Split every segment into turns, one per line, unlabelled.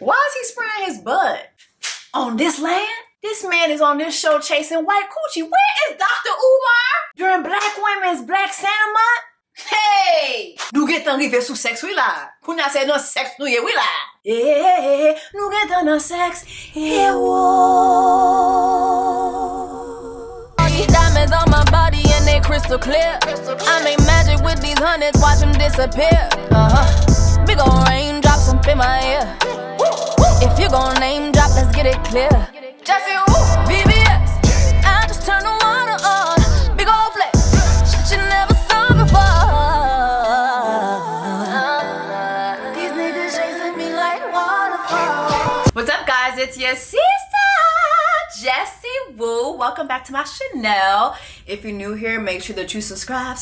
Why is he spraying his butt? On this land? This man is on this show chasing white coochie. Where is Dr. Umar? During Black Women's Black Santa Month? Hey! Nu get done give su sex we lie. Kuna say no sex nu ye we lie. Yeah, nu get done no sex. Hey, whoa.
All these diamonds on my body and they crystal clear. I make magic with these hundreds, watch them disappear. Big ol' raindrops up in my ear. If you gon' name drop, let's get it clear. Jessie, VVS, I just turn the water on. Big ol' flex, shit you never saw before. These niggas chasing me like waterfalls.
What's up, guys? It's your sister, Jessie Woo. Welcome back to my channel. If you're new here, make sure that you subscribe.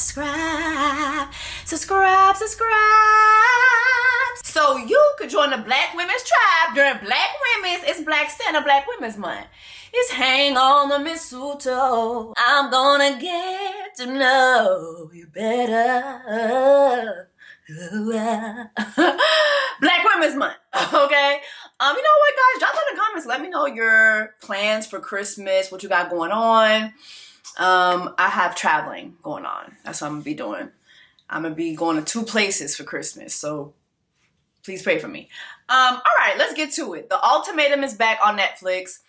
So you could join the Black Women's Tribe during Black Women's, it's Black Santa, Black Women's Month. It's hang on the mistletoe. I'm gonna get to know you better. Black Women's Month, okay? You know what, guys? Drop in the comments. Let me know your plans for Christmas, what you got going on. I have traveling going on. That's what I'm gonna be doing. I'm gonna be going to 2 places for Christmas, so please pray for me. All right, let's get to it. The Ultimatum is back on Netflix.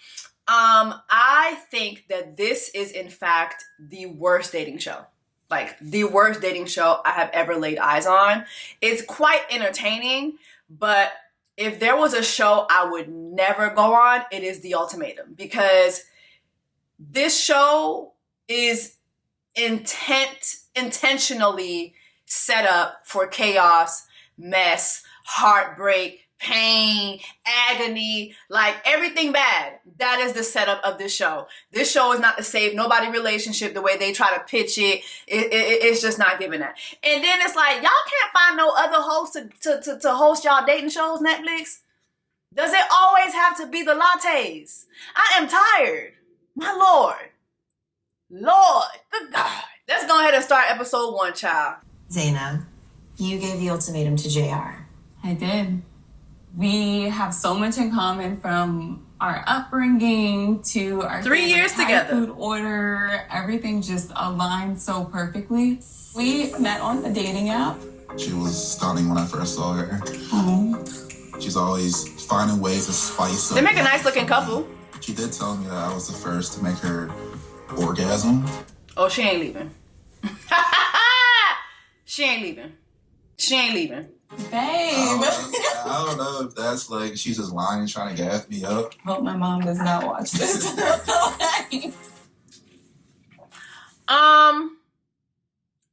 I think that this is, in fact, the worst dating show. Like, the worst dating show I have ever laid eyes on. It's quite entertaining, but if there was a show I would never go on, it is The Ultimatum. Because this show is intentionally set up for chaos, mess, heartbreak, pain, agony, like everything bad. That is the setup of this show. This show is not to save nobody relationship the way they try to pitch it. It's just not giving that. And then it's like, y'all can't find no other host to host y'all dating shows, Netflix. Does it always have to be the lattes? I am tired. My Lord. Good God. Let's go ahead and start episode 1, child.
Zaina, you gave the ultimatum to JR.
I did. We have so much in common, from our upbringing to our
3 years together.
Food order. Everything just aligned so perfectly. We met on the dating app.
She was stunning when I first saw her. She's always finding ways to spice up.
They make a nice looking couple.
She did tell me that I was the first to make her orgasm.
Oh, she ain't leaving. She ain't leaving.
Babe.
I don't know if that's like she's just lying, trying to gas me up.
Hope my mom does not watch this.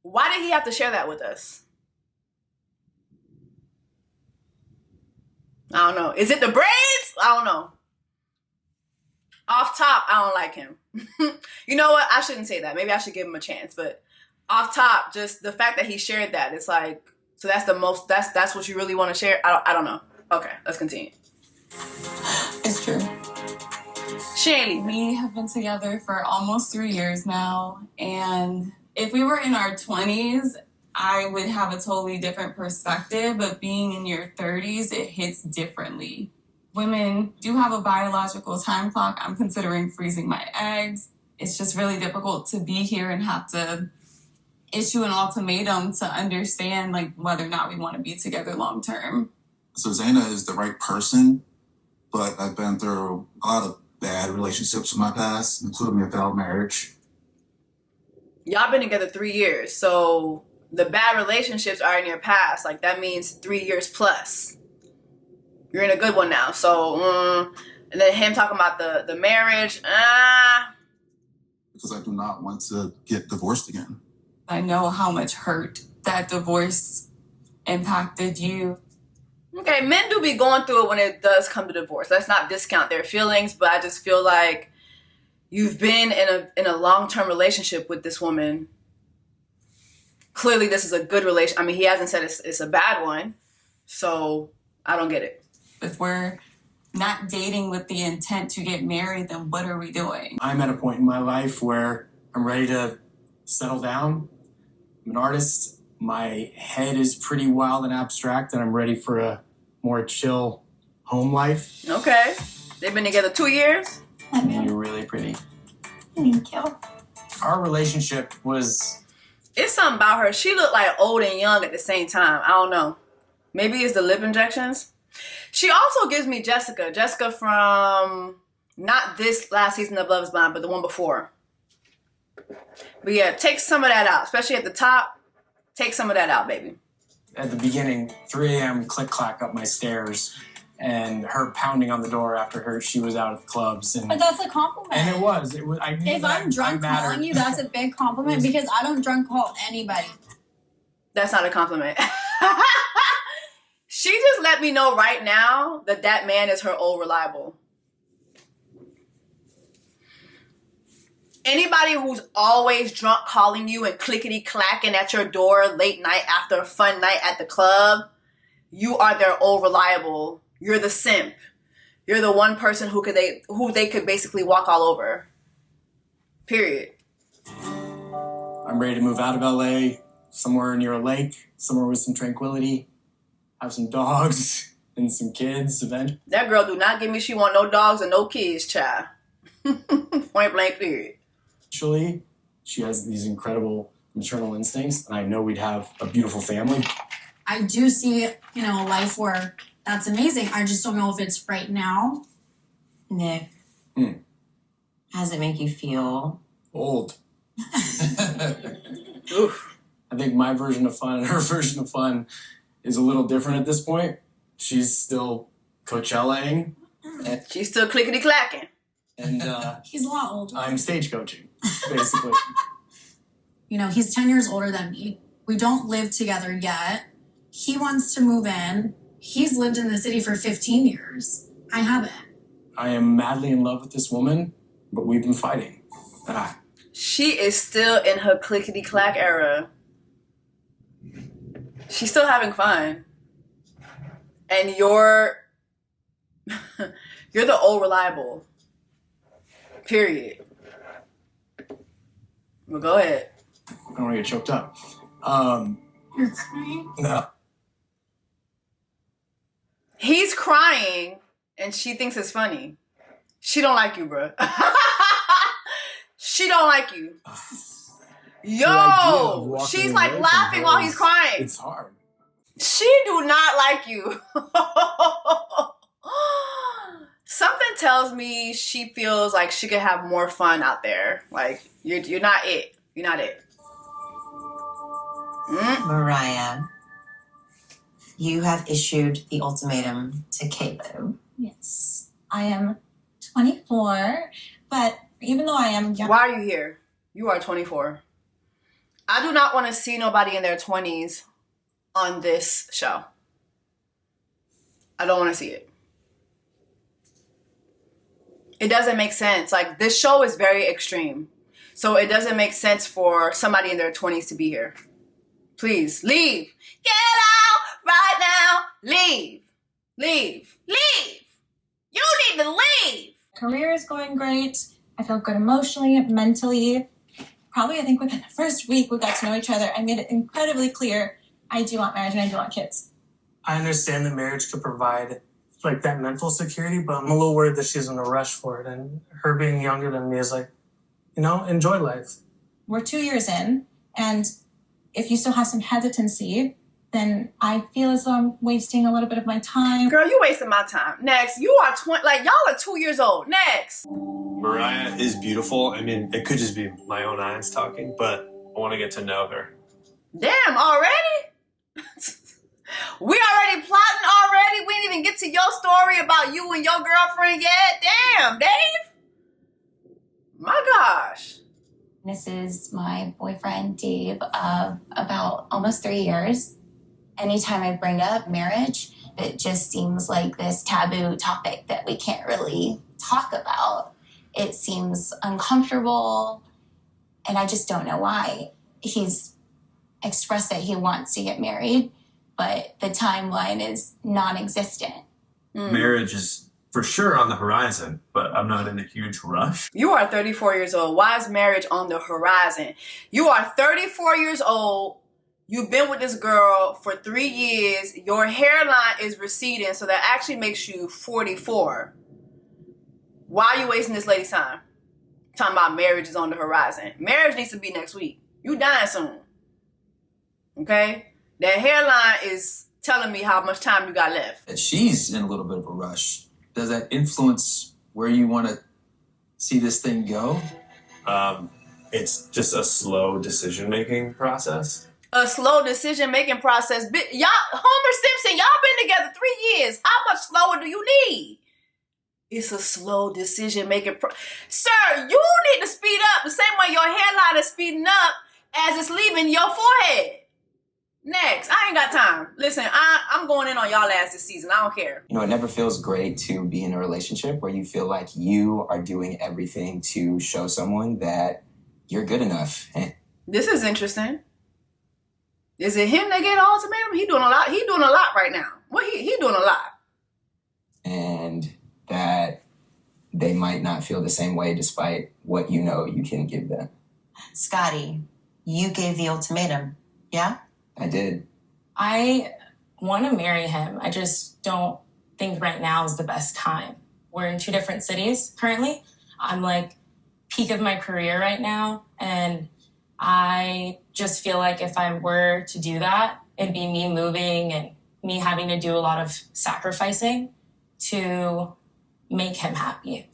Why did he have to share that with us? I don't know. Is it the braids? I don't know. Off top, I don't like him. You know what? I shouldn't say that. Maybe I should give him a chance. But off top, just the fact that he shared that, it's like, so that's the most, that's what you really want to share? I don't know. Okay, let's continue.
It's true.
She ain't leaving.
We have been together for almost 3 years now. And if we were in our 20s, I would have a totally different perspective. But being in your 30s, it hits differently. Women do have a biological time clock. I'm considering freezing my eggs. It's just really difficult to be here and have to issue an ultimatum to understand like whether or not we want to be together long term.
So Zaina is the right person, but I've been through a lot of bad relationships in my past, including a failed marriage.
Y'all been together 3 years, so the bad relationships are in your past. Like, that means 3 years plus. You're in a good one now. So, and then him talking about the marriage.
Because I do not want to get divorced again.
I know how much hurt that divorce impacted you.
Okay, men do be going through it when it does come to divorce. Let's not discount their feelings, but I just feel like you've been in a long-term relationship with this woman. Clearly, this is a good relation. I mean, he hasn't said it's a bad one, so I don't get it.
If we're not dating with the intent to get married, then what are we doing?
I'm at a point in my life where I'm ready to settle down. I'm an artist. My head is pretty wild and abstract, and I'm ready for a more chill home life.
Okay. They've been together 2 years?
You're really pretty.
Thank you.
Our relationship was...
It's something about her. She looked like old and young at the same time. I don't know. Maybe it's the lip injections. She also gives me Jessica. Jessica from not this last season of Love is Blind, but the one before. But yeah, take some of that out, especially at the top. Take some of that out, baby.
At the beginning, 3 a.m. click-clack up my stairs, and her pounding on the door after she was out at the clubs.
But that's a compliment.
And it was. I knew
If
that
I'm drunk
I mattered.
calling you, that's a big compliment because I don't drunk call anybody.
That's not a compliment. She just let me know right now that that man is her old reliable. Anybody who's always drunk calling you and clickety-clacking at your door late night after a fun night at the club, you are their old reliable. You're the simp. You're the one person who they could basically walk all over. Period.
I'm ready to move out of LA, somewhere near a lake, somewhere with some tranquility, have some dogs and some kids eventually.
That girl do not give me she want no dogs and no kids, child. Point blank period.
Eventually, she has these incredible maternal instincts, and I know we'd have a beautiful family.
I do see, a life where that's amazing. I just don't know if it's right now.
Nick, how does it make you feel?
Old.
Oof.
I think my version of fun and her version of fun is a little different at this point. She's still Coachellaing.
She's still clickety-clacking.
And
He's a lot older.
I'm stage coaching, basically.
He's 10 years older than me. We don't live together yet. He wants to move in. He's lived in the city for 15 years. I haven't.
I am madly in love with this woman, but we've been fighting.
She is still in her clickety-clack era. She's still having fun. And you're the old reliable. Period. Well, go ahead.
I don't want to get choked up.
You're crying?
No.
He's crying, and she thinks it's funny. She don't like you, bro. She don't like you. Yo, she's like laughing while he's crying.
It's hard.
She do not like you. Something tells me she feels like she could have more fun out there. Like, you're not it. You're not it.
Mariah, you have issued the ultimatum to Caleb.
Yes, I am 24, but even though I am young...
Why are you here? You are 24. I do not want to see nobody in their 20s on this show. I don't want to see it. It doesn't make sense. Like, this show is very extreme. So it doesn't make sense for somebody in their 20s to be here. Please, leave. Get out right now. Leave. Leave. Leave. You need to leave.
Career is going great. I feel good emotionally, mentally. Probably, I think within the first week we got to know each other. I made it incredibly clear I do want marriage and I do want kids.
I understand that marriage could provide like that mental security, but I'm a little worried that she's in a rush for it. And her being younger than me is like, enjoy life.
We're 2 years in, and if you still have some hesitancy, then I feel as though I'm wasting a little bit of my time.
Girl, you wasting my time. Next, you are 20, like y'all are 2 years old. Next.
Mariah is beautiful. I mean, it could just be my own eyes talking, but I want to get to know her.
Damn, already? We already plotting already? We didn't even get to your story about you and your girlfriend yet? Damn, Dave. My gosh.
This is my boyfriend, Dave, of about almost 3 years. Anytime I bring up marriage, it just seems like this taboo topic that we can't really talk about. It seems uncomfortable, and I just don't know why. He's expressed that he wants to get married, but the timeline is non-existent.
Marriage is for sure on the horizon, but I'm not in a huge rush.
You are 34 years old. Why is marriage on the horizon? You are 34 years old. You've been with this girl for 3 years. Your hairline is receding, so that actually makes you 44. Why are you wasting this lady's time? Talking about marriage is on the horizon. Marriage needs to be next week. You dying soon. Okay? That hairline is telling me how much time you got left.
That she's in a little bit of a rush. Does that influence where you want to see this thing go?
It's just a slow decision-making process.
A slow decision-making process. Y'all, Homer Simpson, y'all been together 3 years. How much slower do you need? It's a slow decision-making process. Sir, you need to speed up the same way your hairline is speeding up as it's leaving your forehead. Next. I ain't got time. Listen, I'm going in on y'all ass this season. I don't care.
You know, it never feels great to be in a relationship where you feel like you are doing everything to show someone that you're good enough.
This is interesting. Is it him that get an ultimatum? He doing a lot. He doing a lot right now. Well, he doing a lot.
And that they might not feel the same way despite what you know you can give them.
Scotty, you gave the ultimatum, yeah?
I did.
I want to marry him. I just don't think right now is the best time. We're in 2 different cities currently. I'm like peak of my career right now. And I just feel like if I were to do that, it'd be me moving and me having to do a lot of sacrificing to make him happy.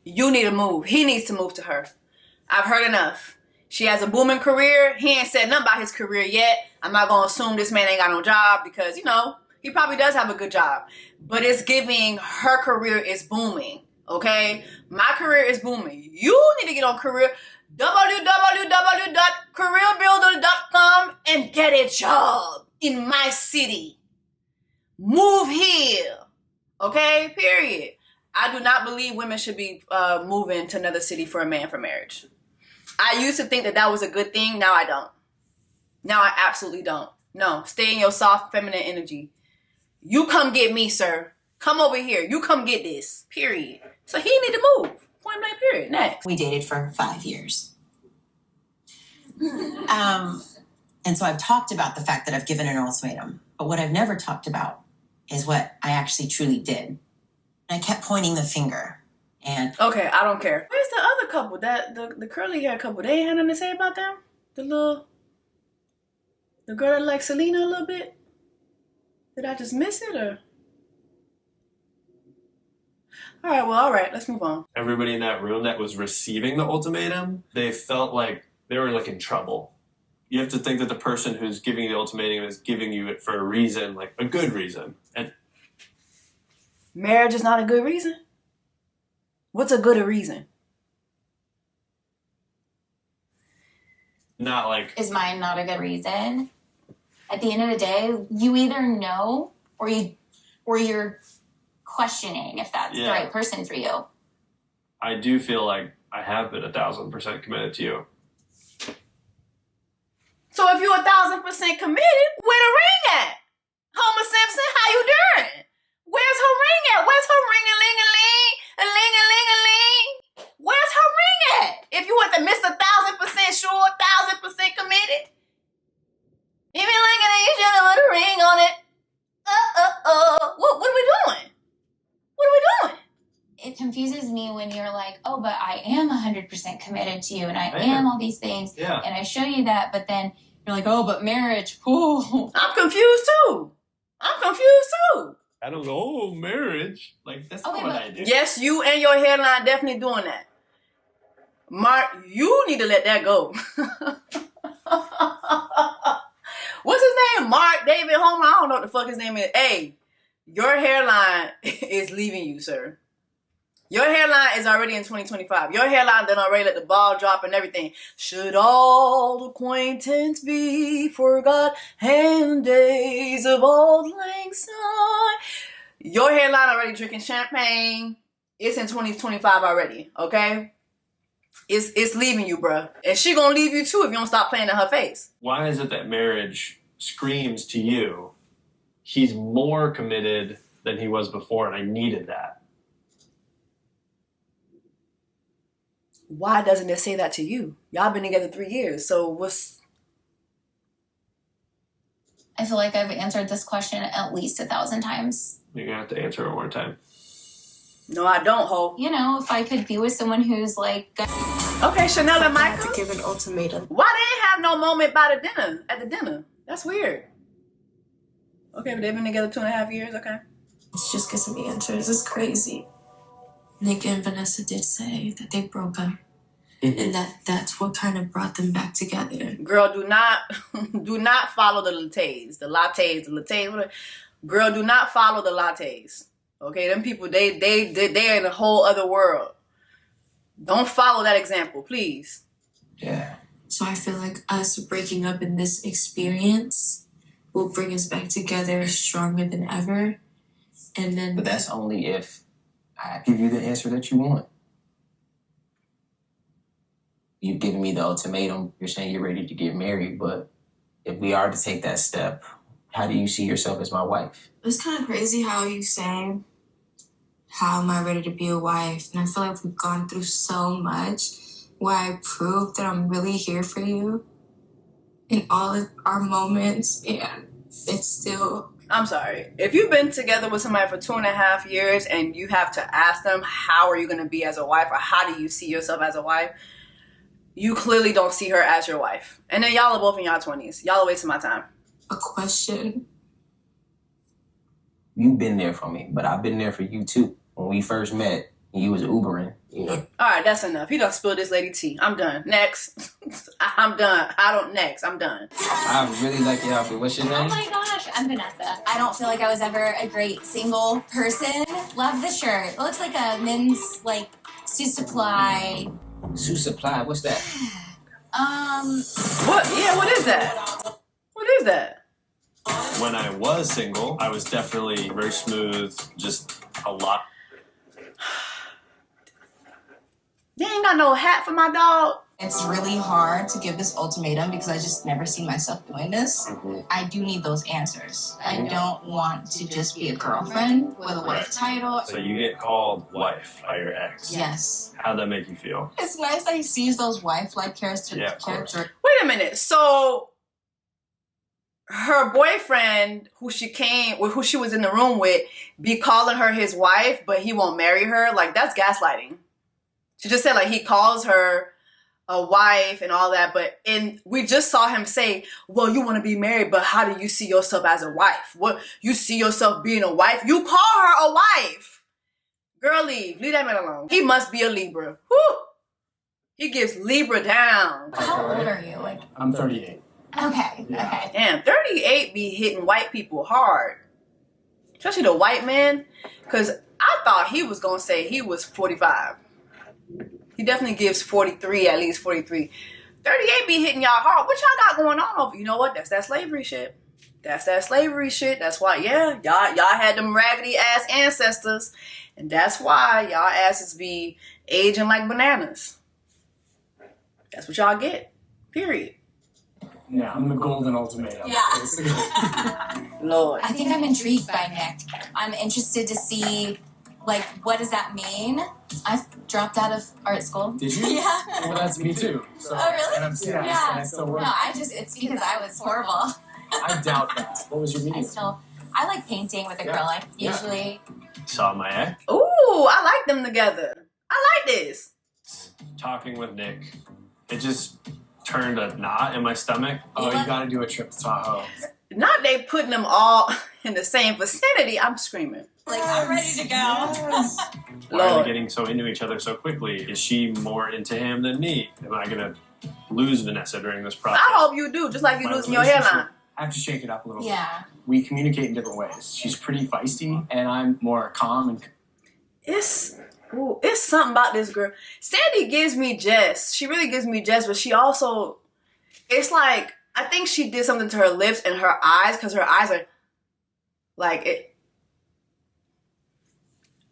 You need to move. He needs to move to her. I've heard enough. She has a booming career. He ain't said nothing about his career yet. I'm not going to assume this man ain't got no job because, you know, he probably does have a good job. But it's giving her career is booming, okay? My career is booming. You need to get on career, www.careerbuilder.com and get a job in my city. Move here, okay? Period. I do not believe women should be moving to another city for a man for marriage. I used to think that was a good thing. Now I don't. Now I absolutely don't. No, stay in your soft feminine energy. You come get me, sir. Come over here. You come get this. Period. So he need to move. Point blank period. Next.
We dated for 5 years. And so I've talked about the fact that I've given an ultimatum. But what I've never talked about is what I actually truly did. And I kept pointing the finger. And
okay, I don't care. Where's the other couple? That the curly hair couple? They ain't had nothing to say about them. The girl that likes Selena a little bit. Did I just miss it or? All right, well, all right. Let's move on.
Everybody in that room that was receiving the ultimatum, they felt like they were like in trouble. You have to think that the person who's giving you the ultimatum is giving you it for a reason, like a good reason. And
marriage is not a good reason. What's a good reason?
Not like...
Is mine not a good reason? At the end of the day, you either know or you're questioning if that's the right person for you.
I do feel like I have been 1,000% committed to you.
So if you're 1,000% committed, where the ring at? Homer Simpson, how you doing? Where's her ring at? Where's her ring-a-ling-a-ling? A-ling-a-ling-a-ling? Where's her ring at? If you want to miss 1,000% sure, 1,000% committed. If you're ling-a-ling, you should have put a ring on it. What are we doing? What are we doing?
It confuses me when you're like, oh, but I am 100% committed to you and I am all these things.
Yeah.
And I show you that, but then you're like, oh, but marriage, ooh.
I'm confused too.
I don't know, oh, marriage. Like, that's not what I do.
Yes, you and your hairline definitely doing that. Mark, you need to let that go. What's his name? Mark David Homer? I don't know what the fuck his name is. Hey, your hairline is leaving you, sir. Your hairline is already in 2025. Your hairline done already let the ball drop and everything. Should all acquaintance be forgot and days of old lang syne? Your hairline already drinking champagne. It's in 2025 already, okay? It's leaving you, bruh. And she gonna leave you too if you don't stop playing in her face.
Why is it that marriage screams to you, he's more committed than he was before, and I needed that?
Why doesn't it say that to you? Y'all been together 3 years, so what's
I feel like I've answered this question at least 1,000 times.
You're gonna have to answer it one more time.
No, I don't, ho.
You know, if I could be with someone who's like...
Okay, Chanel and
I had
Michael.
to give an ultimatum.
Why they ain't have no moment by the dinner, at the dinner? That's weird. Okay, but they've been together 2.5 years, okay.
Let's just get some answers. It's crazy. Nick and Vanessa did say that they broke up. And that's what kind of brought them back together.
Girl, do not follow the lattes. The lattes, whatever. Girl, do not follow the lattes. Okay, them people, they're in a whole other world. Don't follow that example, please.
Yeah.
So I feel like us breaking up in this experience will bring us back together stronger than ever. And then...
But that's only if I give you the answer that you want. You've given me the ultimatum. You're saying you're ready to get married, but if we are to take that step, how do you see yourself as my wife?
It's kind of crazy how you saying, how am I ready to be a wife? And I feel like we've gone through so much where I proved that I'm really here for you in all of our moments, and it's still...
I'm sorry. If you've been together with somebody for 2.5 years and you have to ask them, how are you going to be as a wife, or how do you see yourself as a wife? You clearly don't see her as your wife. And then y'all are both in y'all 20s. Y'all are wasting my time.
A question.
You've been there for me, but I've been there for you too. When we first met, you was Ubering, you know.
All right, that's enough. He done spilled this lady tea. I'm done. Next. I'm done. Next. I'm done.
I really like your outfit. What's your
Oh
name?
my gosh, I'm Vanessa. I don't feel like I was ever a great single person. Love the shirt. It looks like a men's, like, Sioux Supply.
Sioux Supply, what's that?
What? Yeah, what is that? What is that?
When I was single, I was definitely very smooth, just a lot.
They ain't got no hat for my dog.
It's really hard to give this ultimatum because I just never see myself doing this. I do need those answers. I don't want to just be a girlfriend with a wife title.
So you get called wife by your ex.
Yes.
How'd that make you feel?
It's nice that he sees those wife-like characters.
Yeah, of course.
Wait a minute. So her boyfriend, who she was in the room with, be calling her his wife, but he won't marry her. Like, that's gaslighting. She just said, like, he calls her a wife and all that, but we just saw him say, well, you want to be married, but how do you see yourself as a wife? What, you see yourself being a wife? You call her a wife. Girl, leave that man alone. He must be a Libra. Whew. He gives Libra down.
How old are you? Like,
I'm 38.
okay.
Damn, 38 be hitting white people hard. Especially the white man. Because I thought he was going to say he was 45. He definitely gives 43, at least 43. 38 be hitting y'all hard. What y'all got going on over? You know what? That's that slavery shit. That's why, yeah, y'all had them raggedy ass ancestors. And that's why y'all asses be aging like bananas. That's what y'all get. Period.
Yeah, I'm the golden ultimatum.
Yeah.
Lord.
I think I'm intrigued by Nick. I'm interested to see, like, what does that mean? I dropped out of art school.
Did you?
Yeah.
Well, that's me too. So,
Oh, really?
And and I still work.
No, it's because I was horrible.
I doubt that. What was your medium?
I like painting with acrylic, usually.
Saw my ex.
Ooh, I like them together. I like this.
Talking with Nick, it just turned a knot in my stomach.
Oh, you gotta do a trip to Tahoe.
Not they putting them all in the same vicinity. I'm screaming.
Like, I'm ready to go.
Why are we getting so into each other so quickly? Is she more into him than me? Am I gonna lose Vanessa during this process?
I hope you do, just like you
My
losing your hairline.
relationship, I have to shake it up a little bit. We communicate in different ways. She's pretty feisty, and I'm more calm and...
It's something about this girl. Sandy gives me Jess. She really gives me Jess, but she also, it's like, I think she did something to her lips and her eyes, because her eyes are like it.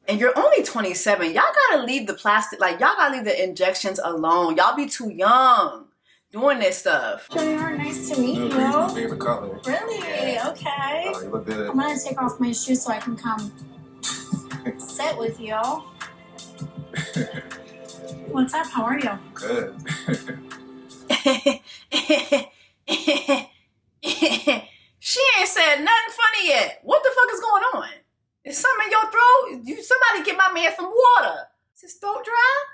And you're only 27. Y'all gotta leave the plastic, like, y'all gotta leave the injections alone. Y'all be too young doing this stuff.
JR, nice to meet you.
My favorite color.
Really? Okay.
Oh, you look good.
I'm gonna take off my shoes so I can come sit with you. What's up? How are you?
Good.
She ain't said nothing funny yet. What the fuck is going on? Is something in your throat? Somebody get my man some water. Is his throat dry?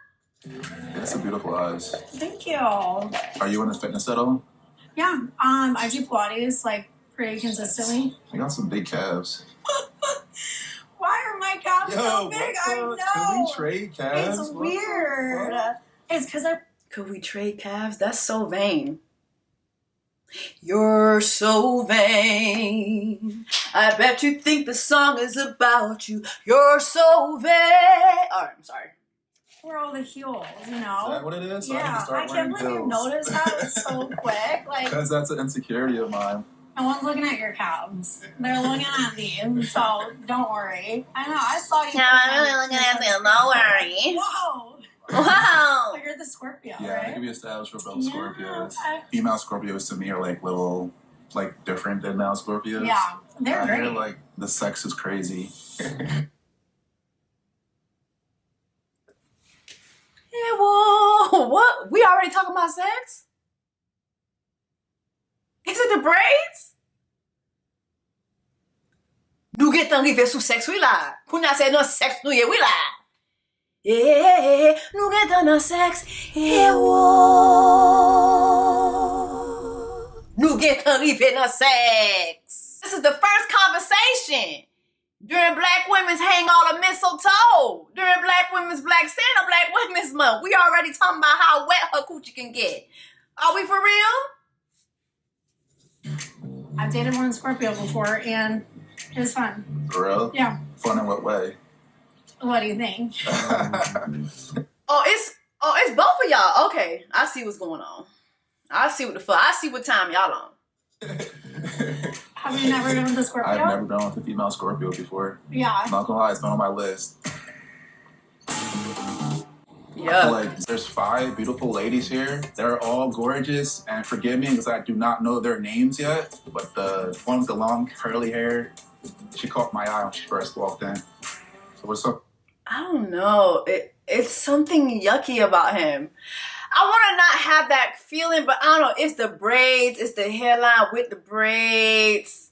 That's a beautiful eyes.
Thank you.
Are you in the fitness at all?
Yeah, I do Pilates like pretty consistently.
You got some big calves.
Why are my calves so big? I know.
Can we trade calves?
It's weird. It's because
Could we trade calves? That's so vain. You're so vain. I bet you think the song is about you. You're so vain. Alright, I'm sorry.
where are all the heels, you know?
Is that what it is? So
Yeah, I can't believe you noticed that so quick. Like,
because that's an insecurity of mine.
no one's looking at your calves. They're looking at these, so don't worry. I know, I saw you.
Yeah, I'm really looking at them. Don't worry.
Whoa.
Wow.
So you're the Scorpio,
Yeah,
right?
it can be established for both
Yeah,
Scorpios.
okay.
Female Scorpios to me are like little, like different than male Scorpios.
Yeah, they're
I
great.
hear like the sex is crazy.
Yeah, whoa. What? We already talking about sex? Is it the braids? Nous get arrivé sous sexe, oui là. Kounya c'est non sexe nous, oui là. Yeah, nous get dans sexe, yeah, whoa. Nous get arrivé dans sex. This is the first conversation. During Black Women's Hang All the Mistletoe. During Black Women's Black Santa, Black Women's Month. We already talking about how wet her coochie can get. Are we for real?
I've dated one Scorpio before, and it was fun.
For real?
Yeah.
Fun in what way?
What do you think?
Oh, it's both of y'all. Okay, I see what's going on. I see what the fuck. I see what time y'all on.
Have you never been with a Scorpio?
I've never been with a female Scorpio before.
Yeah.
I'm not gonna lie, it's been on my list.
Yeah.
I feel like there's 5 beautiful ladies here. They're all gorgeous, and forgive me because I do not know their names yet, but the one with the long curly hair, she caught my eye when she first walked in. So what's up?
I don't know. It's something yucky about him. I want to not have that feeling, but I don't know. It's the braids. It's the hairline with the braids.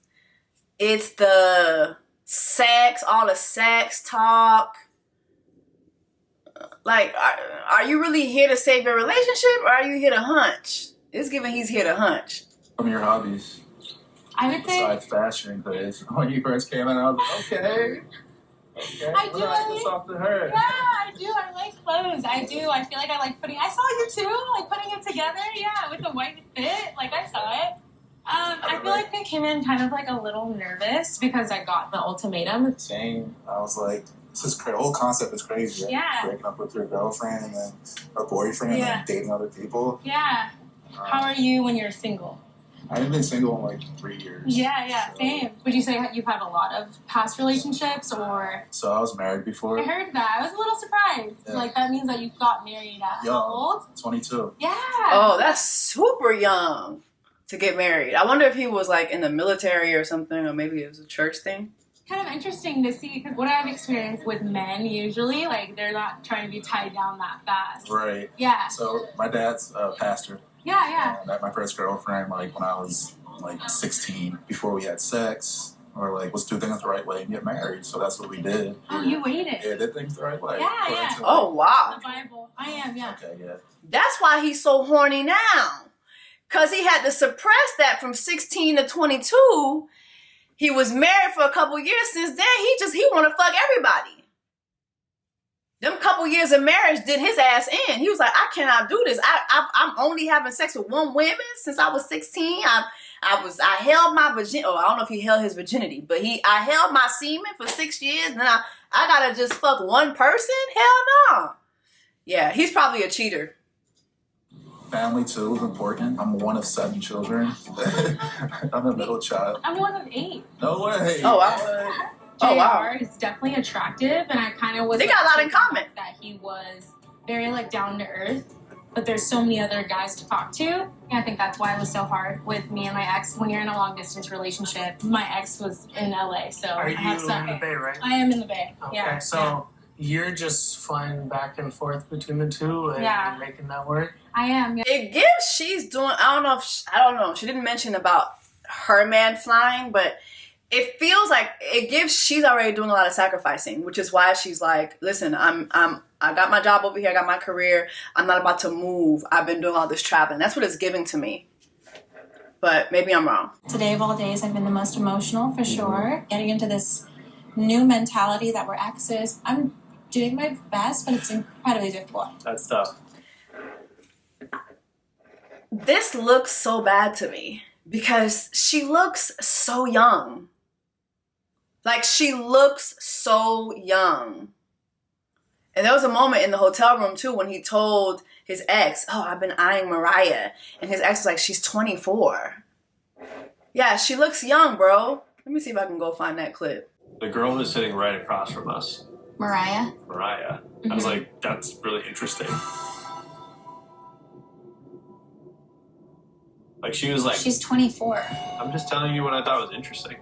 It's the sex, all the sex talk. Like, are you really here to save your relationship, or are you here to hunch? It's given he's here to hunch.
Some of your hobbies?
I would say
Besides fashion, because when you first came in, I was like, okay. Okay,
I do.
It's off to her.
Yeah, I do. I like clothes. I do. I feel like I like putting. I saw you too, like putting it together. Yeah, with the white fit. Like I saw it.
I feel like I came in kind of like a little nervous because I got the ultimatum.
Same. I was like, this is crazy. The whole concept is crazy. Right?
Yeah.
Breaking up with your girlfriend and then her boyfriend
Yeah.
and dating other people.
Yeah. How are you when you're single?
I haven't been single in like 3 years.
Yeah, same. Would you say you've had a lot of past relationships, or?
So I was married before.
I heard that. I was a little surprised.
Yeah.
Like, that means that you got married at how old?
22.
Yeah.
Oh, that's super young to get married. I wonder if he was like in the military or something, or maybe it was a church thing.
Kind of interesting to see, because what I've experienced with men usually, like, they're not trying to be tied down that fast.
Right.
Yeah.
So my dad's a pastor.
Yeah.
And I met my first girlfriend like when I was like 16, before we had sex, or like let's do things the right way and get married. So that's what we did.
Oh, you waited.
Yeah, did things the right way.
Yeah.
Oh, wow.
The Bible. I am, yeah.
Okay, yeah.
That's why he's so horny now. Because he had to suppress that from 16 to 22. He was married for a couple years. Since then, he want to fuck everybody. Them couple years of marriage did his ass in. He was like, I cannot do this. I'm only having sex with one woman since I was 16. I held my virginity. Oh, I don't know if he held his virginity, but I held my semen for 6 years. And then I gotta just fuck one person? Hell no. Yeah, he's probably a cheater.
Family too is important. I'm one of 7 children. I'm the middle child.
I'm one of 8.
No way.
Oh, wow.
JR
Oh, wow.
is definitely attractive, and I kind of was.
They got a lot in common.
That he was very like down to earth, but there's so many other guys to talk to. And I think that's why it was so hard with me and my ex. When you're in a long distance relationship, my ex was in LA, so
Are
I
you
have some.
in the Bay, right?
I am in the Bay.
Okay,
Yeah.
so you're just flying back and forth between the two and
Yeah.
making that work?
I am. Yeah.
It gives she's doing, I don't know. She didn't mention about her man flying, but it feels like she's already doing a lot of sacrificing, which is why she's like, listen, I got my job over here, I got my career, I'm not about to move. I've been doing all this traveling. That's what it's giving to me. But maybe I'm wrong.
Today of all days, I've been the most emotional for sure. Getting into this new mentality that we're exes. I'm doing my best, but it's incredibly difficult.
That's tough.
This looks so bad to me because she looks so young. Like, she looks so young. And there was a moment in the hotel room, too, when he told his ex, oh, I've been eyeing Mariah. And his ex was like, she's 24. Yeah, she looks young, bro. Let me see if I can go find that clip.
The girl who's sitting right across from us,
Mariah?
Mariah. I was like, that's really interesting. Like, she was like...
She's 24.
I'm just telling you what I thought was interesting.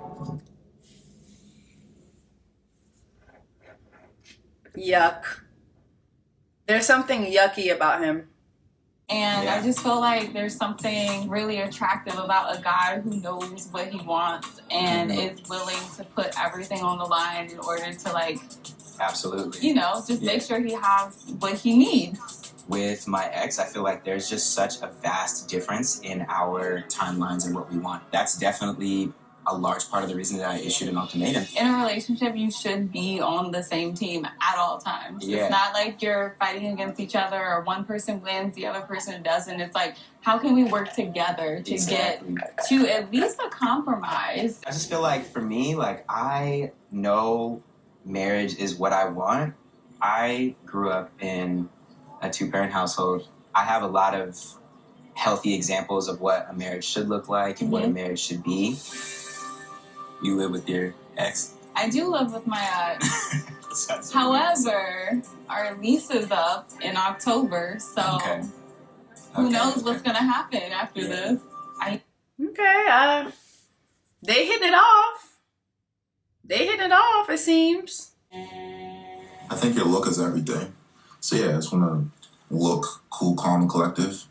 Yuck. There's something yucky about him.
And I just feel like there's something really attractive about a guy who knows what he wants and is willing to put everything on the line in order to, like,
absolutely,
you know, just make sure he has what he needs.
With my ex, I feel like there's just such a vast difference in our timelines and what we want. That's definitely a large part of the reason that I issued an ultimatum.
In a relationship, you should be on the same team at all times.
Yeah.
It's not like you're fighting against each other or one person wins, the other person doesn't. It's like, how can we work together to get to at least a compromise?
I just feel like for me, like, I know marriage is what I want. I grew up in a two-parent household. I have a lot of healthy examples of what a marriage should look like and what a marriage should be. You live with your ex?
I do live with my ex. However, our lease is up in October, so who knows what's going to happen after this.
Okay, they hitting it off. It seems.
I think your look is everything. So yeah, I just want to look cool, calm, and collective.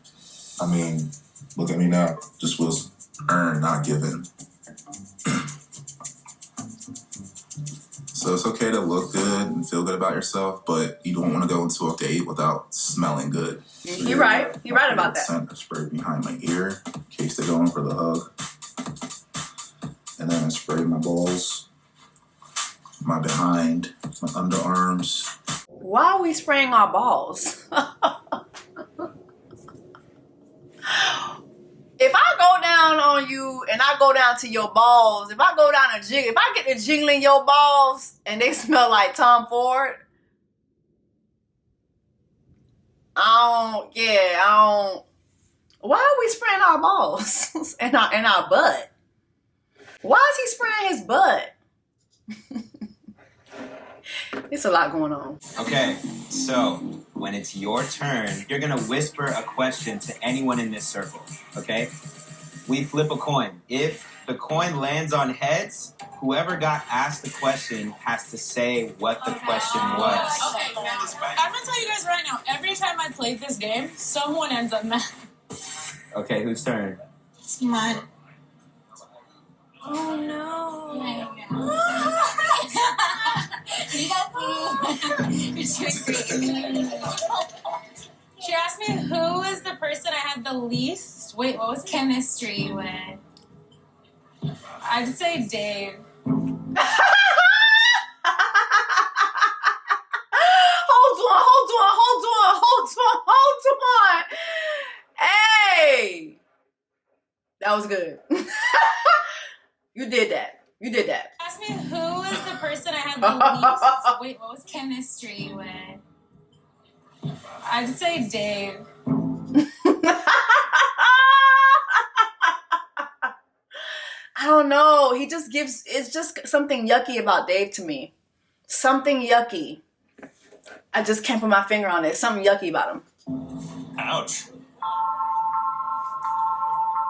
I mean, look at me now. Just was earned, not given. So it's okay to look good and feel good about yourself, but you don't want to go into a date without smelling good. So
You're right. You're right about that.
I sprayed behind my ear in case they're going for the hug. And then I sprayed my balls, my behind, my underarms.
Why are we spraying our balls? If I go down on you and I go down to your balls, if I go down and jiggle, if I get to jiggling your balls and they smell like Tom Ford, I don't. Why are we spraying our balls and our butt? Why is he spraying his butt? It's a lot going on.
Okay, so when it's your turn, you're gonna whisper a question to anyone in this circle, okay? We flip a coin. If the coin lands on heads, whoever got asked the question has to say what the question was.
Okay, I'm gonna tell you guys right now, every time I played this game, someone ends up mad.
Okay, whose turn?
It's mine.
Oh no.
You guys you're doing great.
She asked me who is the person I had the least, wait, what was
Chemistry with.
I'd say Dave.
Hold on. Hey, that was good. You did that.
Ask me who is the person I had the least, wait, what was
Chemistry with.
I'd say Dave.
I don't know. It's just something yucky about Dave to me. Something yucky. I just can't put my finger on it. Something yucky about him.
Ouch.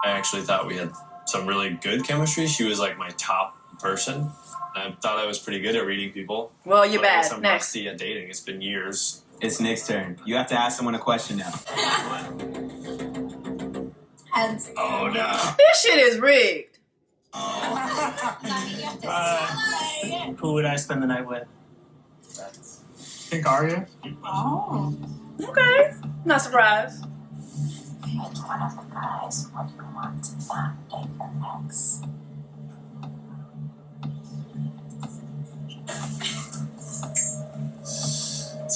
I actually thought we had some really good chemistry. She was like my top person. I thought I was pretty good at reading people.
Well, you're
but I guess
bad.
I'm
Next.
rusty at dating. It's been years.
It's Nick's turn. You have to ask someone a question now.
Oh no.
This shit is rigged.
Who would I spend the night with? Think Arya.
Oh.
Okay. Not surprised.
Which one of the guys would you want to validate your ex?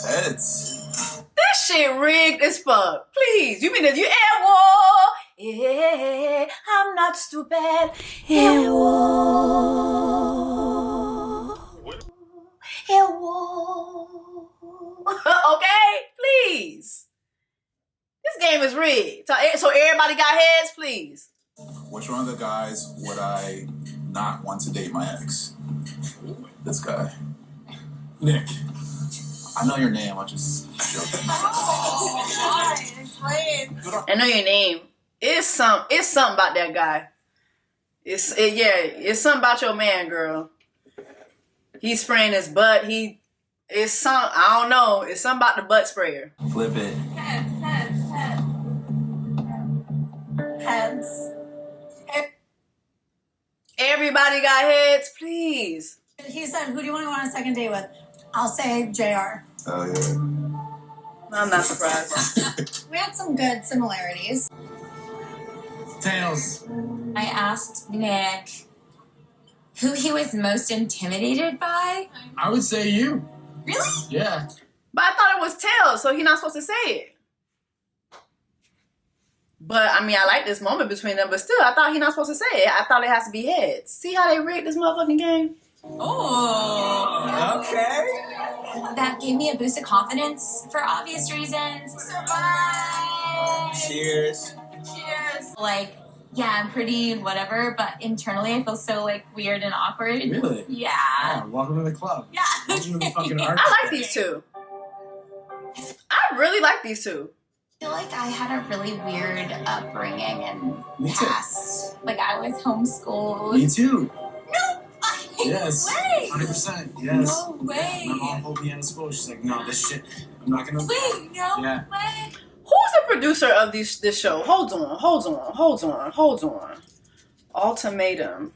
Ted's.
This shit rigged as fuck. Please. You mean that you at war? Yeah, I'm not stupid. At war. At war. Okay? Please. This game is rigged. So everybody got heads, please.
Which one of the guys would I not want to date my ex? This guy.
Nick.
I know your name, I'm just joking.
I know your name. It's something about that guy. It's something about your man, girl. He's spraying his butt. I don't know. It's something about the butt sprayer.
Flip it.
Heads.
Everybody got heads, please.
He said, who do you want to go on a second date with? I'll say JR.
Oh, yeah.
I'm not surprised.
We had some good similarities.
Tails.
I asked Nick who he was most intimidated by.
I would say you.
Really?
Yeah.
But I thought it was tails, so he's not supposed to say it. But, I mean, I like this moment between them, but still, I thought he's not supposed to say it. I thought it has to be heads. See how they rigged this motherfucking game?
Oh, okay. That gave me a boost of confidence for obvious reasons. Surprise!
Cheers.
Cheers. Like, yeah, I'm pretty and whatever, but internally I feel so, like, weird and awkward.
Really?
Yeah.
Yeah, welcome to the club.
Yeah.
Welcome to the fucking art.
I like these two. I really like these two.
I feel like I had a really weird upbringing and
Me too.
past. Like, I was homeschooled.
Me too.
No
Yes.
way!
100%. Yes.
No way!
My mom pulled me out of school. She's like, no, this shit, I'm not gonna.
Wait, no
Yeah.
way!
Who's the producer of this show? Hold on. Ultimatum.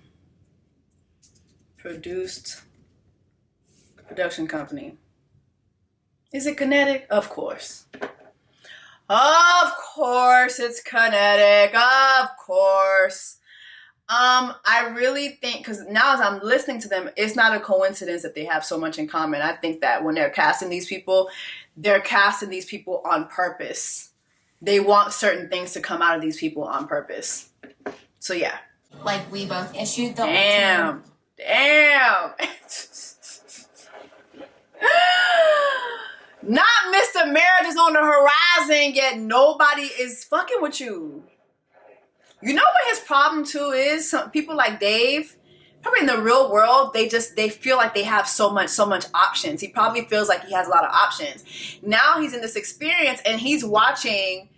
Production company. Is it Kinetic? Of course. Of course it's Kinetic. Of course. I really think, because now as I'm listening to them, it's not a coincidence that they have so much in common. I think that when they're casting these people on purpose. They want certain things to come out of these people on purpose. So yeah.
Like, we both issued the
Damn. Not Mr. Marriage is on the horizon, yet nobody is fucking with you. You know what his problem too is? Some people like Dave, probably in the real world, they feel like they have so much options. He probably feels like he has a lot of options. Now he's in this experience and he's watching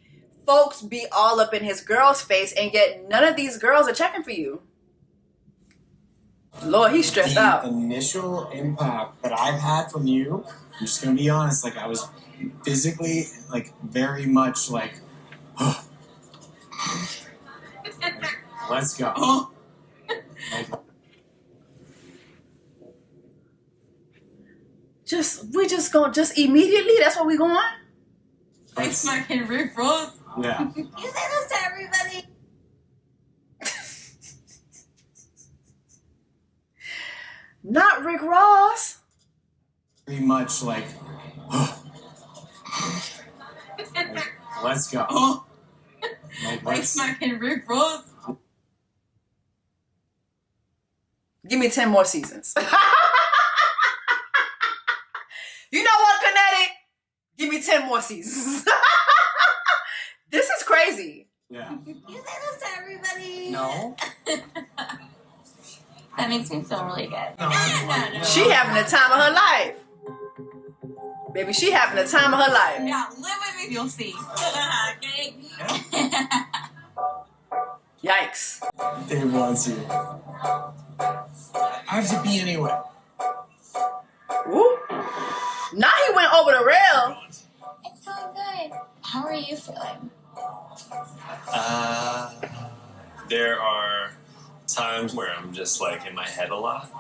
folks be all up in his girl's face, and yet none of these girls are checking for you. Lord, he's stressed out.
The initial impact that I've had from you, I'm just gonna be honest, like I was physically, like very much like, oh. Let's go.
Oh. We just immediately, that's what we going?
Like smacking Rick Ross.
Yeah.
You say this to everybody.
Not Rick Ross.
Very much like, oh. Let's go.
Oh.
Like
Like smacking Rick Ross.
Give me 10 more seasons. You know what, Kinetic? Give me 10 more seasons. This is crazy.
Yeah.
You say this to everybody.
No.
That makes me feel really good.
No.
She having the time of her life. Baby, she having the time of her life.
Yeah, live with me, you'll see. Okay.
Yikes.
Dave wants you. I have to be anyway.
Ooh. Now he went over the rail.
It's so good. How are you feeling?
There are times where I'm just like in my head a lot.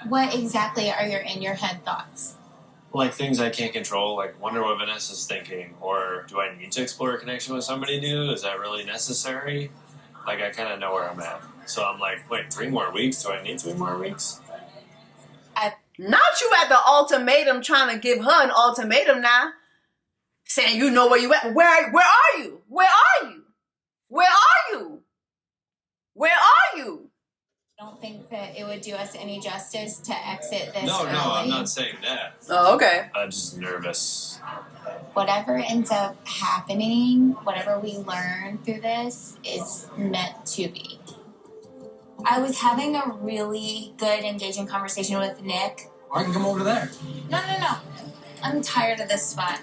What exactly are in your head thoughts?
Like things I can't control, like wonder what Vanessa's thinking, or do I need to explore a connection with somebody new? Is that really necessary? Like I kind of know where I'm at. So I'm like, wait, 3 more weeks? Do I need 3 more weeks?
Not you at the ultimatum trying to give her an ultimatum now. Saying you know where you at. Where are you? Where are you? Where are you? Where are you?
I don't think that it would do us any justice to exit this
No,
early.
I'm not saying that.
Oh, okay.
I'm just nervous.
Whatever ends up happening, whatever we learn through this is meant to be. I was having a really good, engaging conversation with Nick.
Or I can come over there.
No. I'm tired of this spot.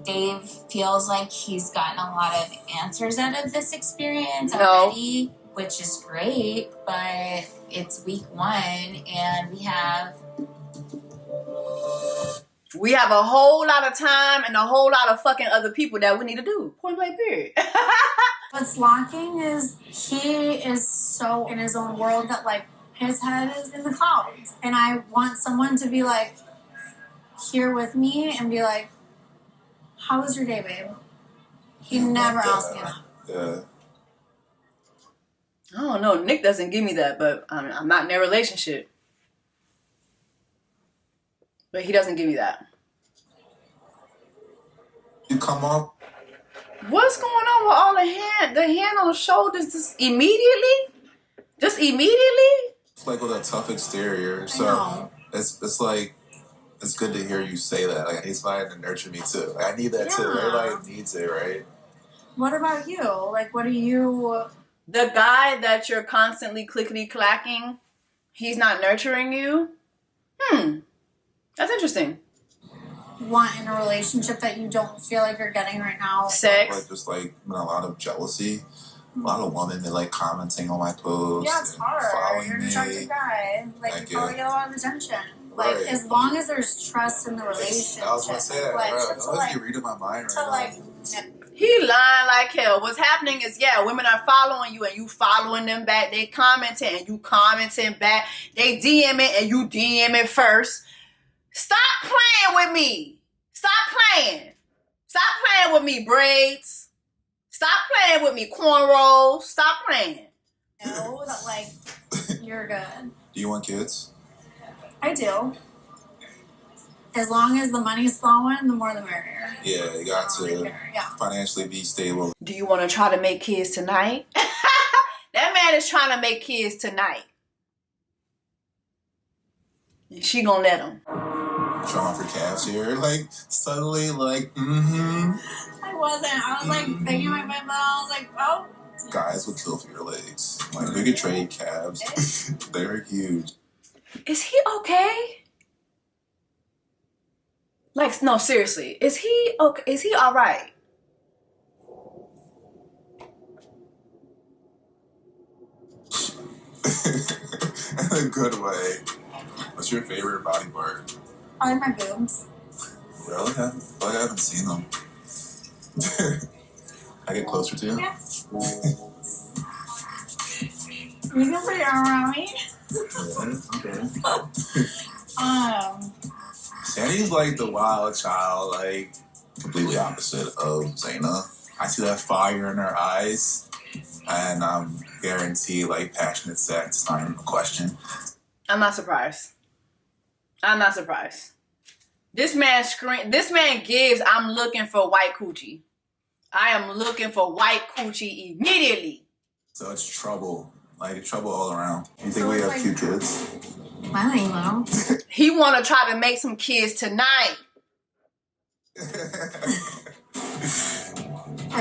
Dave feels like he's gotten a lot of answers out of this experience already, which is great, but it's week 1 and we have
a whole lot of time and a whole lot of fucking other people that we need to do. Point blank period.
What's lacking is he is so in his own world that like his head is in the clouds. And I want someone to be like here with me and be like, how was your day, babe? He never asked me that.
Yeah.
I don't know. Nick doesn't give me that, but I'm not in their relationship. But he doesn't give me that.
You come up.
What's going on with all the hand on the shoulders just immediately? Just immediately?
It's like with a tough exterior. So it's like it's good to hear you say that. Like I need somebody to nurture me too. Like, I need that too. Everybody needs it, right?
What about you? Like, what do you...
The guy that you're constantly clickety-clacking, he's not nurturing you? That's interesting.
want in a relationship that you don't feel like you're getting right now?
Sex.
Like just like a lot of jealousy. A lot of women they like commenting on my posts.
Yeah, it's hard.
Following
You're an
me.
attractive guy. Like, you probably get a lot of attention.
Right.
Like, as long as there's trust in the relationship.
I was gonna say that.
Like,
Right.
to like,
you're reading my mind
to
right now.
like,
He lying like hell. What's happening is, women are following you and you following them back. They commenting and you commenting back. They DM it and you DM it first. Stop playing with me. Stop playing. Stop playing with me, braids. Stop playing with me, cornrows. Stop playing.
know that, like, you're good.
Do you want kids?
I do. As long as the money's flowing, the more the merrier.
Yeah, you got to financially be stable.
Do you want to try to make kids tonight? That man is trying to make kids tonight. And she gonna let him.
Showing off your calves here. Like, suddenly, like,
I wasn't. I was like thinking my bed, but I was like, oh.
Guys would kill for your legs. Like, we could trade calves. They're huge.
Is he okay? Like, no, seriously. Is he okay? Is he all right?
In a good way. What's your favorite body part?
I like my boobs.
Really? I haven't seen them. I get closer to you?
Yeah. You can put your arm around me.
Okay. Sandy's like the wild child, like completely opposite of Zaina. I see that fire in her eyes, and I'm guaranteed like passionate sex. Not even a question.
I'm not surprised. I'm not surprised. This man This man gives. I'm looking for white coochie. I am looking for white coochie immediately.
So it's trouble, like trouble all around. You think we have cute kids?
I think so.
He want to try to make some kids tonight.
For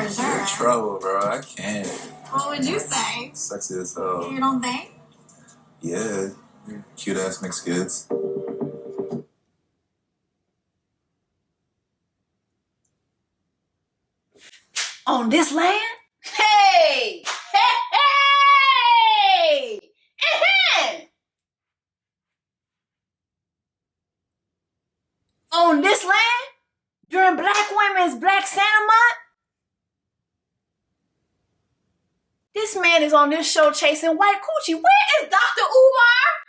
sure.
You're in trouble, bro. I can't.
What would you say?
Sexy as hell.
You don't think?
Yeah. Cute ass mixed kids.
On this land? Hey! Hey! On this land? During Black Women's Black Santa Month? This man is on this show chasing white coochie. Where is Dr. Umar?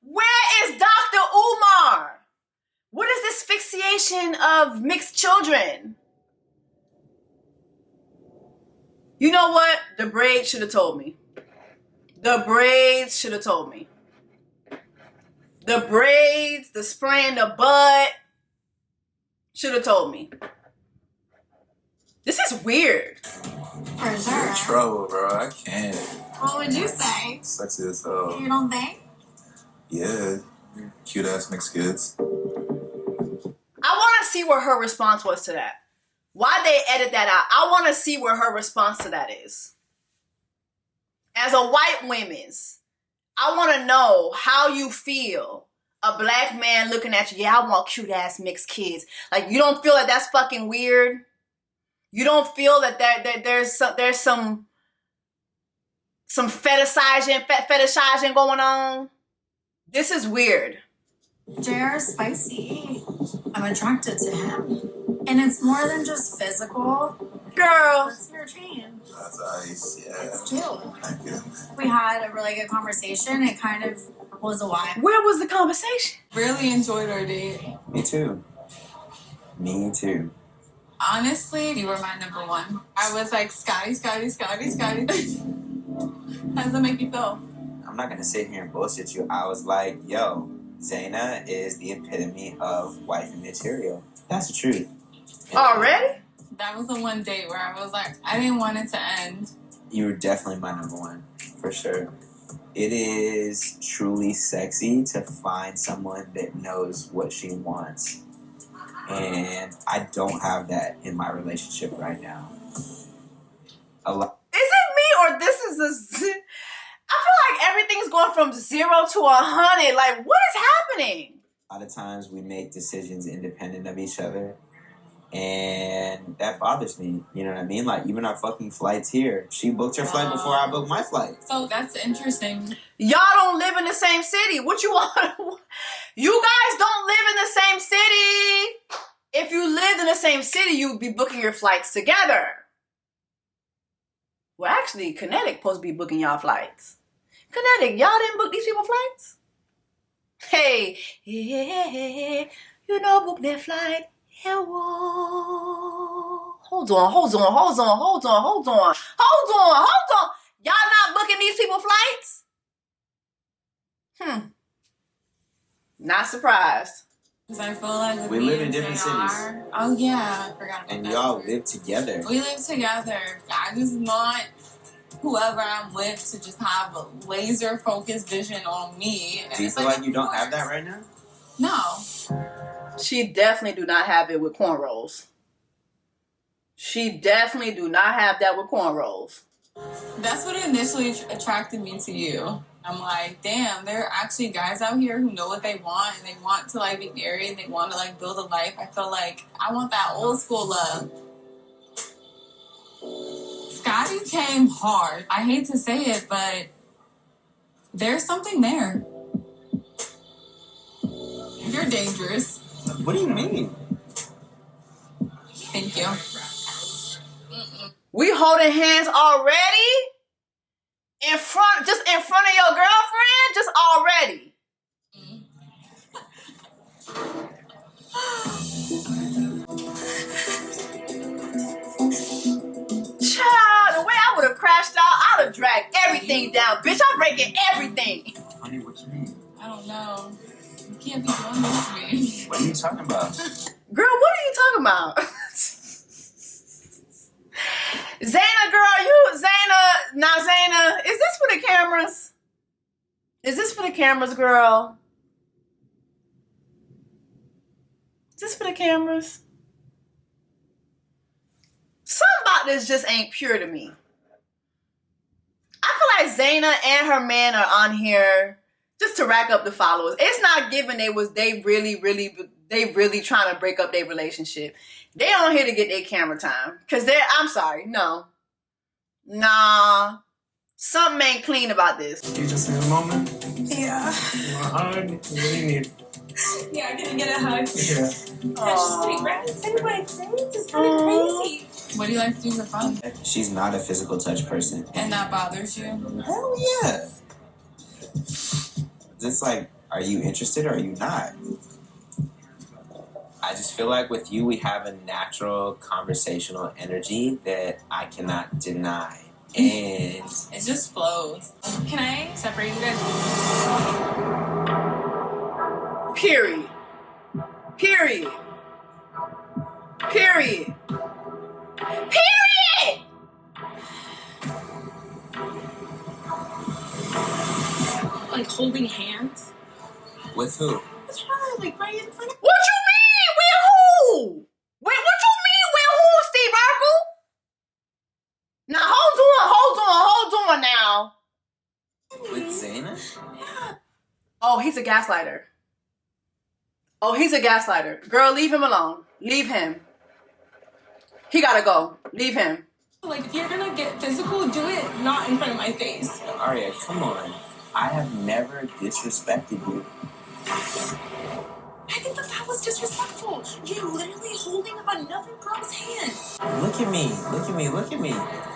Where is Dr. Umar? What is this fixation of mixed children? You know what? The braids should have told me. The braids should have told me. The braids, the spraying the butt should have told me. This is weird.
For sure.
In trouble, bro. I can't.
What would you say?
Sexy as hell.
You don't think?
Yeah. Cute ass mixed kids.
I want to see what her response was to that. Why they edit that out? I want to see what her response to that is. As a white woman's, I want to know how you feel. A black man looking at you, yeah, I want cute ass mixed kids. Like, you don't feel that that's fucking weird? You don't feel that there's some fetishizing going on? This is weird.
JR is spicy. I'm attracted to him. And it's more than just physical.
Girl.
Let's hear change.
That's ice, yeah.
It's cute.
Thank you.
We had a really good conversation. It kind of was a vibe.
Where was the conversation?
Really enjoyed our date.
Me too. Me too.
Honestly, you were my number one. I was like, Scotty. How does that make you feel?
I'm not gonna sit here and bullshit you. I was like, yo, Zaina is the epitome of wifey material. That's the truth.
Already?
That was the one date where I was like, I didn't want it to end.
You were definitely my number one, for sure. It is truly sexy to find someone that knows what she wants. And I don't have that in my relationship right now. A lot.
Is it me or this is a... I feel like everything's going from 0 to 100. Like, what is happening?
A lot of times we make decisions independent of each other. And that bothers me. You know what I mean? Like, even our fucking flights here. She booked her flight before I booked my flight.
So that's interesting.
Y'all don't live in the same city. What you want? You guys don't live in the same city. If you lived in the same city, you'd be booking your flights together. Well, actually, Kinetic supposed to be booking y'all flights. Kinetic, y'all didn't book these people flights? Hey, yeah, you know, book their flight. Yeah, whoa. Hold on. Y'all not booking these people flights? Not surprised.
Because I feel like
we live in different cities.
Oh, yeah. I forgot about
and
that.
y'all live together.
We live together. I just want whoever I'm with to just have a laser focused vision on me. And
do you feel like you don't have that right now?
No.
She definitely do not have it with cornrows. She definitely do not have that with cornrows.
That's what initially attracted me to you. I'm like, damn, there are actually guys out here who know what they want and they want to like be married and they want to like build a life. I feel like I want that old school love. Scotty came hard. I hate to say it, but there's something there. You're dangerous.
What do you mean?
Thank you.
We holding hands already? Just in front of your girlfriend? Just already? Child, the way I would have crashed out, I would have dragged everything down. Bitch, I'm breaking everything.
Honey, what you mean?
I don't know. You can't be doing this to me.
What are you talking about?
Girl, what are you talking about? Zaina, girl, Zaina, is this for the cameras? Is this for the cameras, girl? Is this for the cameras? Something about this just ain't pure to me. I feel like Zaina and her man are on here just to rack up the followers. It's not given they really trying to break up their relationship. They on here to get their camera time. Cause I'm sorry, no. Nah. Something ain't clean about this.
You just need a moment?
Yeah.
You want a hug? What do you need?
Yeah, I'm gonna get a hug.
Yeah.
That's just like right inside my face. It's kind of crazy.
What do you like to do for fun?
She's not a physical touch person.
And that bothers you?
Hell yeah. It's like, are you interested or are you not? I just feel like with you, we have a natural conversational energy that I cannot deny. And
it just flows. Can I separate you guys?
Period. Period. Period. Period!
Like holding hands?
with who?
With her, like right in front of
What you mean? With who? Wait, what you mean with who, Steve Urkel? Now hold on now.
With Zaina?
Yeah.
Oh, he's a gaslighter. Girl, leave him alone. Leave him. He gotta go. Leave him.
Like, if you're gonna get physical, do it not in front of my face.
Aria, come on. I have never disrespected you.
I think that was disrespectful. You're literally holding up another girl's hand.
Look at me.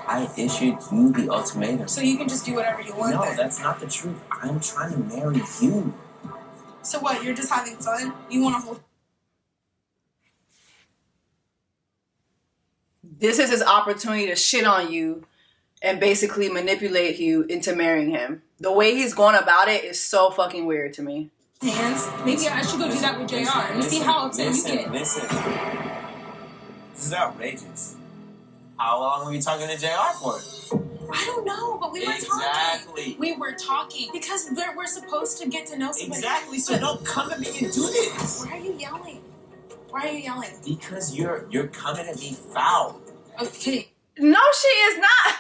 I issued you the ultimatum.
So you can just do whatever you want.
No,
then.
that's not the truth. I'm trying to marry you.
So what? You're just having fun? You want to hold?
This is his opportunity to shit on you and basically manipulate you into marrying him. The way he's going about it is so fucking weird to me.
Hands? Maybe I should go do that with JR and see how upset you get.
Listen. This is outrageous. How long were you talking to JR for?
I don't know, but we were talking.
Exactly.
We were talking because we're supposed to get to know somebody.
Exactly. So don't come at me and do this.
Why are you yelling?
Because you're coming at me foul.
Okay.
No, she is not.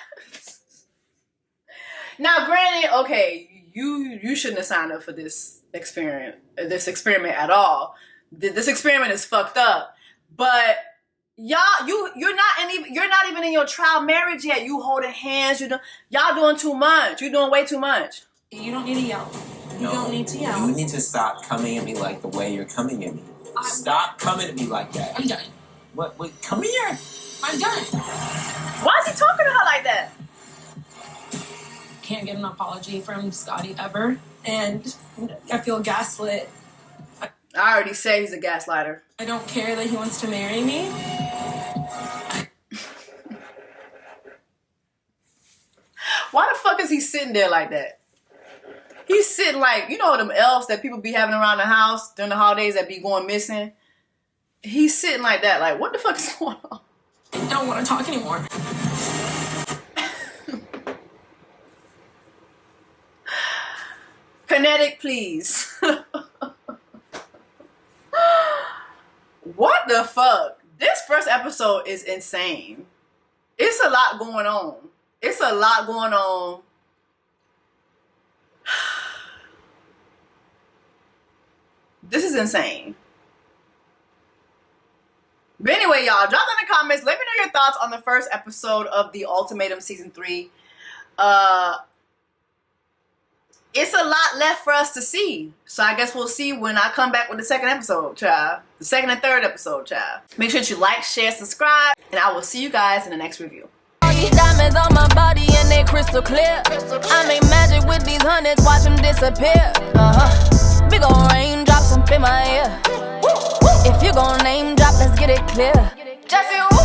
Now, granted, okay, you shouldn't have signed up for this experiment at all. This experiment is fucked up. But y'all, you're not even in your trial marriage yet. You holding hands. Y'all doing too much. You're doing way too much.
You don't need to yell. You don't need to yell.
You need to stop coming at me like the way you're coming at me. Stop coming at me like that.
I'm done.
What? Wait, come here.
I'm done.
Why is he talking to her like that?
Can't get an apology from Scotty ever, and I feel gaslit.
I already said he's a gaslighter.
I don't care that he wants to marry me.
Why the fuck is he sitting there like that? He's sitting like, you know them elves that people be having around the house during the holidays that be going missing? He's sitting like that, like, what the fuck is going on?
I don't want to talk anymore.
Kinetic, please. What the fuck? This first episode is insane. It's a lot going on. This is insane. But anyway, y'all, drop in the comments. Let me know your thoughts on the first episode of the Ultimatum Season 3. It's a lot left for us to see. So I guess we'll see when I come back with the second episode, child. The second and third episode, child. Make sure that you like, share, subscribe, and I will see you guys in the next review.
All these diamonds on my body and they crystal clear. I make magic with these hundreds, watch them disappear. Big ol' raindrops up in my ear. If you gon' name drop, let's get it clear. Jessie.